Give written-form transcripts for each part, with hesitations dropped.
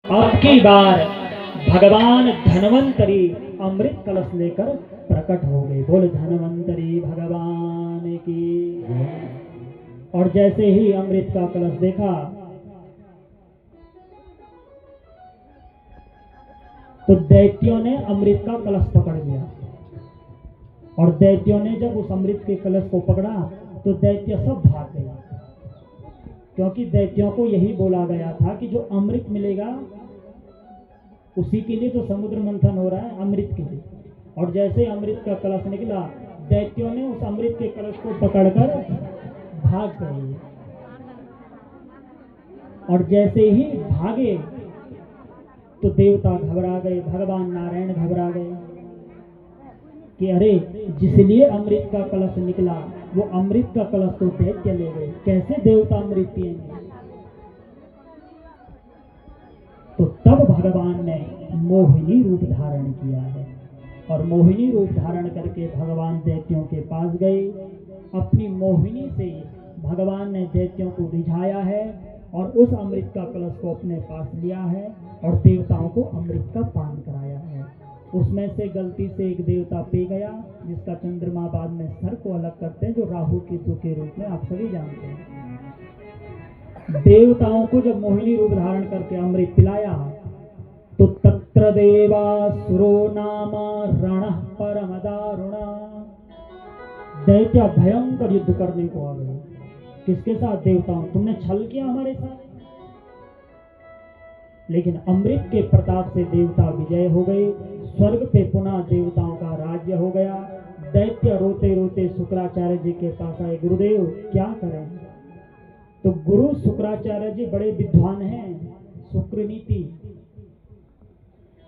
अब की बार भगवान धन्वंतरी अमृत कलश लेकर प्रकट हो गए। बोल धन्वंतरी भगवान की। और जैसे ही अमृत का कलश देखा तो दैत्यों ने अमृत का कलश पकड़ लिया। और दैत्यों ने जब उस अमृत के कलश को पकड़ा तो दैत्य सब भाग गए, क्योंकि दैत्यों को यही बोला गया था कि जो अमृत मिलेगा उसी के लिए तो समुद्र मंथन हो रहा है, अमृत के लिए। और जैसे अमृत का कलश निकला दैत्यों ने उस अमृत के कलश को पकड़कर भाग गए। और जैसे ही भागे तो देवता घबरा गए, भगवान नारायण घबरा गए कि अरे जिसलिए अमृत का कलश निकला वो अमृत का कलश तो दैत्य ले गए, कैसे देवता अमृत पिएंगे। तो तब भगवान ने मोहिनी रूप धारण किया है। और मोहिनी रूप धारण करके भगवान दैत्यों के पास गए। अपनी मोहिनी से भगवान ने दैत्यों को रिझाया है और उस अमृत का कलश को अपने पास लिया है और देवताओं को अमृत का पान कराया है। उसमें से गलती से एक देवता पी गया, जिसका चंद्रमा बाद में सर को अलग करते हैं, जो राहु केतु के रूप में आप सभी जानते हैं। देवताओं को जब मोहिनी रूप धारण करके अमृत पिलाया तो तत्र देवासुरो नाम रणः परम दारुणा। दैत्य भयंकर युद्ध करने को आ गए। किसके साथ? देवताओं। तुमने छल किया हमारे साथ। लेकिन अमृत के प्रताप से देवता विजय हो गए। स्वर्ग पे पुनः देवताओं का राज्य हो गया। दैत्य रोते रोते शुक्राचार्य जी के पास आए, गुरुदेव क्या करें। तो गुरु शुक्राचार्य जी बड़े विद्वान हैं, शुक्र नीति।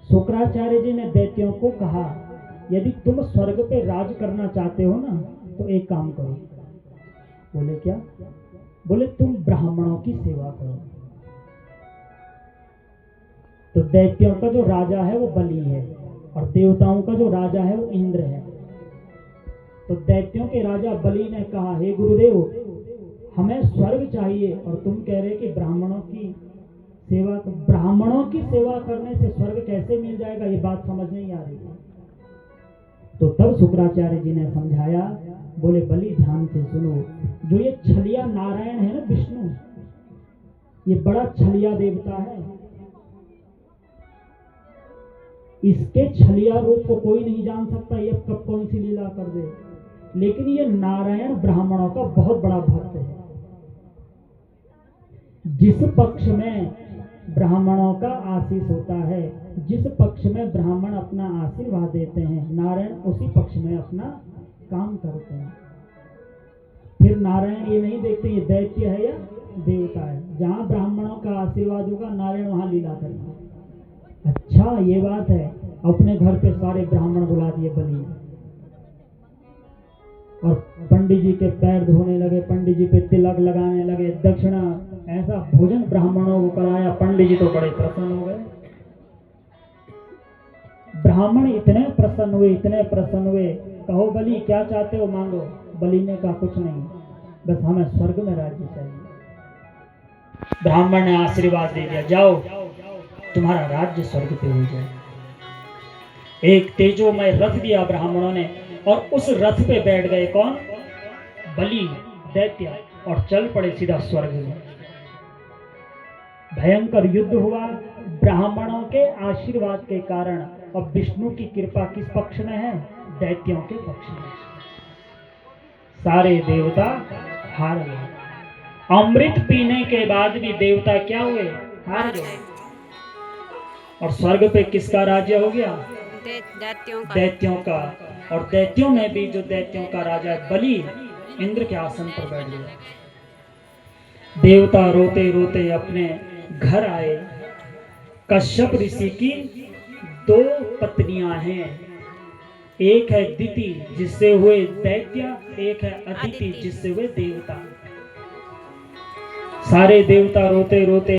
शुक्राचार्य जी ने दैत्यों को कहा, यदि तुम स्वर्ग पे राज करना चाहते हो ना तो एक काम करो। बोले क्या? बोले तुम ब्राह्मणों की सेवा करो। तो दैत्यों का जो राजा है वो बलि है और देवताओं का जो राजा है वो इंद्र है। तो दैत्यों के राजा बलि ने कहा, हे गुरुदेव हमें स्वर्ग चाहिए और तुम कह रहे कि ब्राह्मणों की सेवा। तो ब्राह्मणों की सेवा करने से स्वर्ग कैसे मिल जाएगा, ये बात समझ नहीं आ रही है। तो तब शुक्राचार्य जी ने समझाया, बोले बलि ध्यान से सुनो, जो ये छलिया नारायण है ना विष्णु, ये बड़ा छलिया देवता है। इसके छलिया रूप को कोई नहीं जान सकता, ये कब कौन सी लीला कर दे। लेकिन ये नारायण ब्राह्मणों का बहुत बड़ा भक्त है। जिस पक्ष में ब्राह्मणों का आशीष होता है, जिस पक्ष में ब्राह्मण अपना आशीर्वाद देते हैं, नारायण उसी पक्ष में अपना काम करते हैं। फिर नारायण ये नहीं देखते ये दैत्य है या देवता है। जहां ब्राह्मणों का आशीर्वाद होगा नारायण वहां लीला करेंगे। अच्छा ये बात है। अपने घर पे सारे ब्राह्मण बुला दिए बलि, और पंडित जी के पैर धोने लगे, पंडित जी पे तिलक लगाने लगे, दक्षिणा ऐसा भोजन ब्राह्मणों को कराया। पंडित जी तो बड़े प्रसन्न हो गए। ब्राह्मण इतने प्रसन्न हुए, इतने प्रसन्न हुए, कहो बलि क्या चाहते हो मांगो। बलि ने कहा कुछ नहीं, बस हमें स्वर्ग में राज्य चाहिए। ब्राह्मण ने आशीर्वाद दे दिया, जाओ तुम्हारा राज्य स्वर्ग पे हो जाए। एक तेजोमय रथ दिया ब्राह्मणों ने और उस रथ पे बैठ गए कौन? बलि दैत्य, और चल पड़े सीधा स्वर्ग में। भयंकर युद्ध हुआ ब्राह्मणों के आशीर्वाद के कारण। और विष्णु की कृपा किस पक्ष में है? दैत्यों के पक्ष में। सारे देवता हार गए। अमृत पीने के बाद भी देवता क्या हुए? हार गए। और स्वर्ग पे किसका राज्य हो गया? दैत्यों का। और दैत्यों में भी जो दैत्यों का राजा बलि इंद्र के आसन पर बैठ गया। देवता रोते रोते अपने घर आए। कश्यप ऋषि की 2 पत्नियां हैं, एक है दिति जिससे हुए दैत्य, एक है अदिति जिससे हुए देवता। सारे देवता रोते रोते